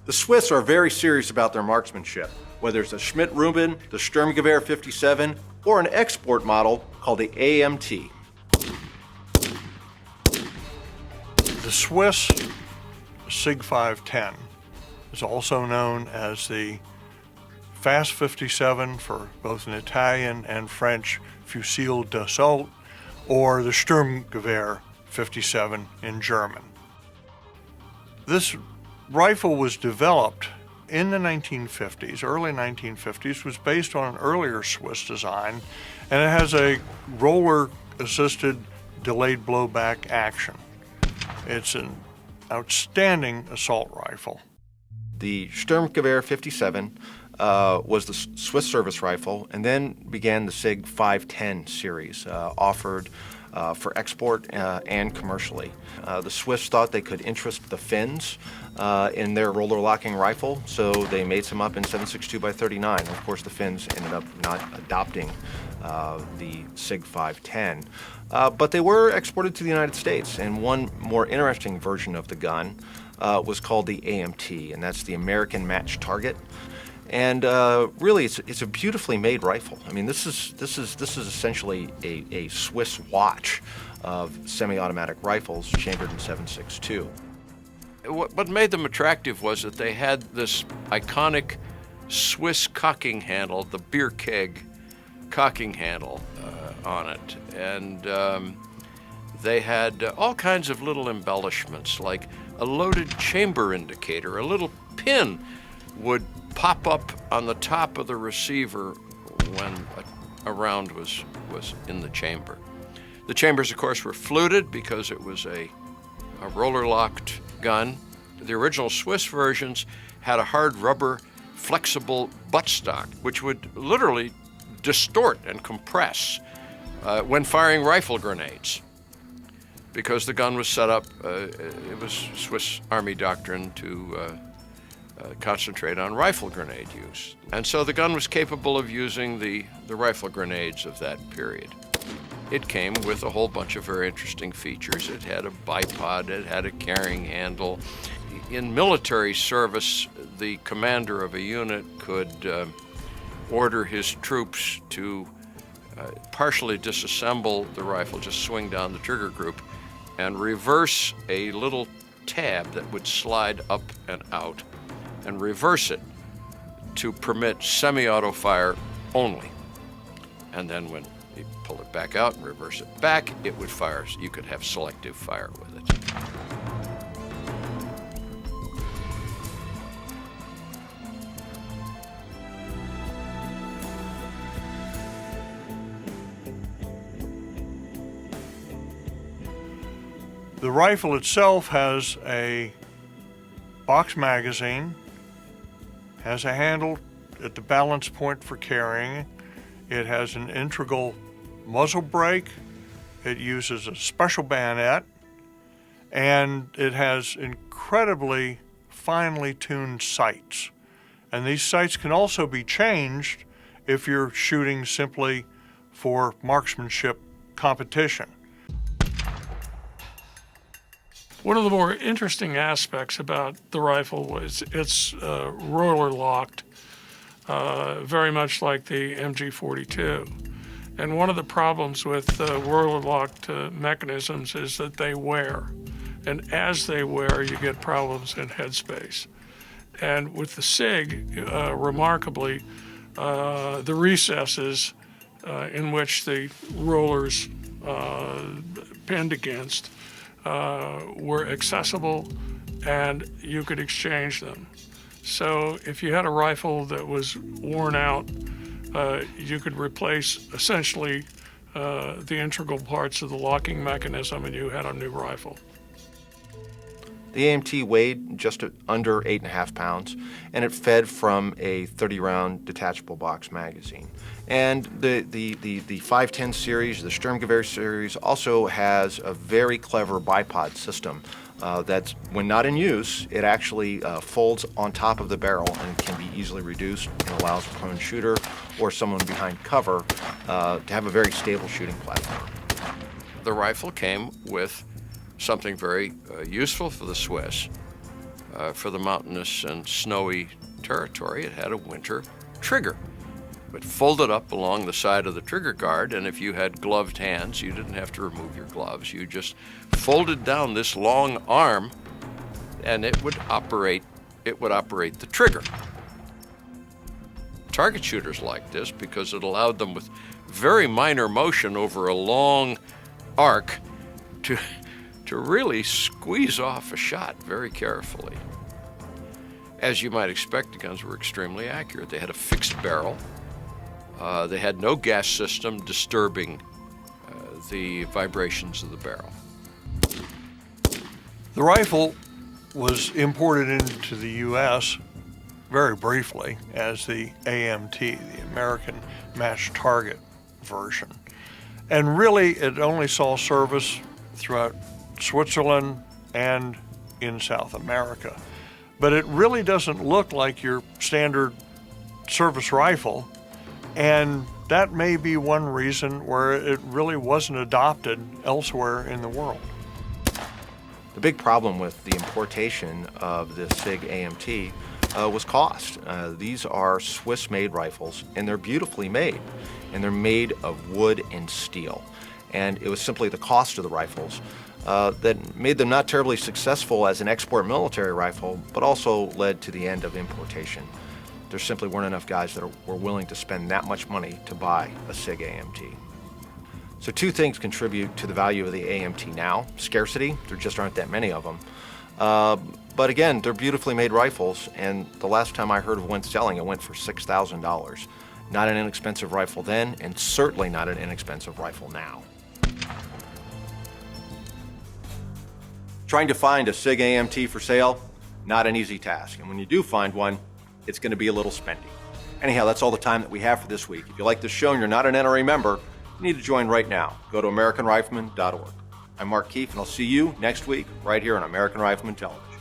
The Swiss are very serious about their marksmanship, whether it's a Schmidt-Reuben, the Sturmgewehr 57, or an export model called the AMT. The Swiss Sig 510 is also known as the Fast 57 for both an Italian and French fusil d'assaut, or the Sturmgewehr 57 in German. This rifle was developed in the 1950s, early 1950s, was based on an earlier Swiss design, and it has a roller-assisted delayed blowback action. It's an outstanding assault rifle. The Sturmgewehr 57 was the Swiss service rifle, and then began the Sig 510 series, offered for export and commercially. The Swiss thought they could interest the Finns in their roller locking rifle, so they made some up in 7.62x39. Of course, the Finns ended up not adopting the Sig 510, but they were exported to the United States, and one more interesting version of the gun was called the AMT, and that's the American Match Target. And really, it's a beautifully made rifle. I mean, this is essentially a Swiss watch of semi-automatic rifles chambered in 7.62. What made them attractive was that they had this iconic Swiss cocking handle, the beer keg cocking handle on it, and they had all kinds of little embellishments, like a loaded chamber indicator. A little pin would pop up on the top of the receiver when a round was in the chamber. The chambers, of course, were fluted because it was a roller-locked gun. The original Swiss versions had a hard rubber flexible buttstock, which would literally distort and compress when firing rifle grenades, because the gun was set up, it was Swiss Army doctrine to concentrate on rifle grenade use. And so the gun was capable of using the rifle grenades of that period. It came with a whole bunch of very interesting features. It had a bipod, it had a carrying handle. In military service, the commander of a unit could order his troops to partially disassemble the rifle, just swing down the trigger group, and reverse a little tab that would slide up and out, and reverse it to permit semi-auto fire only. And then when you pull it back out and reverse it back, it would fire. So you could have selective fire with it. The rifle itself has a box magazine, has a handle at the balance point for carrying. It has an integral muzzle brake. It uses a special bayonet, and it has incredibly finely tuned sights. And these sights can also be changed if you're shooting simply for marksmanship competition. One of the more interesting aspects about the rifle was it's roller locked, very much like the MG42. And one of the problems with roller locked mechanisms is that they wear. And as they wear, you get problems in headspace. And with the SIG, remarkably, the recesses in which the rollers pinned against were accessible, and you could exchange them. So if you had a rifle that was worn out, you could replace essentially the integral parts of the locking mechanism, and you had a new rifle. The AMT weighed just under 8.5 pounds, and it fed from a 30-round detachable box magazine. And the 510 series, the Sturmgewehr series, also has a very clever bipod system that, when not in use, it actually folds on top of the barrel and can be easily reduced and allows a prone shooter or someone behind cover to have a very stable shooting platform. The rifle came with something very useful for the Swiss. for the mountainous and snowy territory, it had a winter trigger. It folded up along the side of the trigger guard, and if you had gloved hands, you didn't have to remove your gloves. You just folded down this long arm, and it would operate the trigger. Target shooters liked this because it allowed them, with very minor motion over a long arc, to really squeeze off a shot very carefully. As you might expect, the guns were extremely accurate. They had a fixed barrel. They had no gas system disturbing the vibrations of the barrel. The rifle was imported into the U.S. very briefly as the AMT, the American Match Target version. And really, it only saw service throughout Switzerland and in South America. But it really doesn't look like your standard service rifle, and that may be one reason where it really wasn't adopted elsewhere in the world. The big problem with the importation of the Sig Amt was cost. These are Swiss-made rifles, and they're beautifully made, and they're made of wood and steel. And it was simply the cost of the rifles that made them not terribly successful as an export military rifle, but also led to the end of importation. There simply weren't enough guys that were willing to spend that much money to buy a Sig Amt. So two things contribute to the value of the AMT now. Scarcity, there just aren't that many of them. But again, they're beautifully made rifles, and the last time I heard of one selling, it went for $6,000. Not an inexpensive rifle then, and certainly not an inexpensive rifle now. Trying to find a Sig Amt for sale, not an easy task. And when you do find one, it's going to be a little spendy. Anyhow, that's all the time that we have for this week. If you like this show and you're not an NRA member, you need to join right now. Go to AmericanRifleman.org. I'm Mark Keefe, and I'll see you next week right here on American Rifleman Television.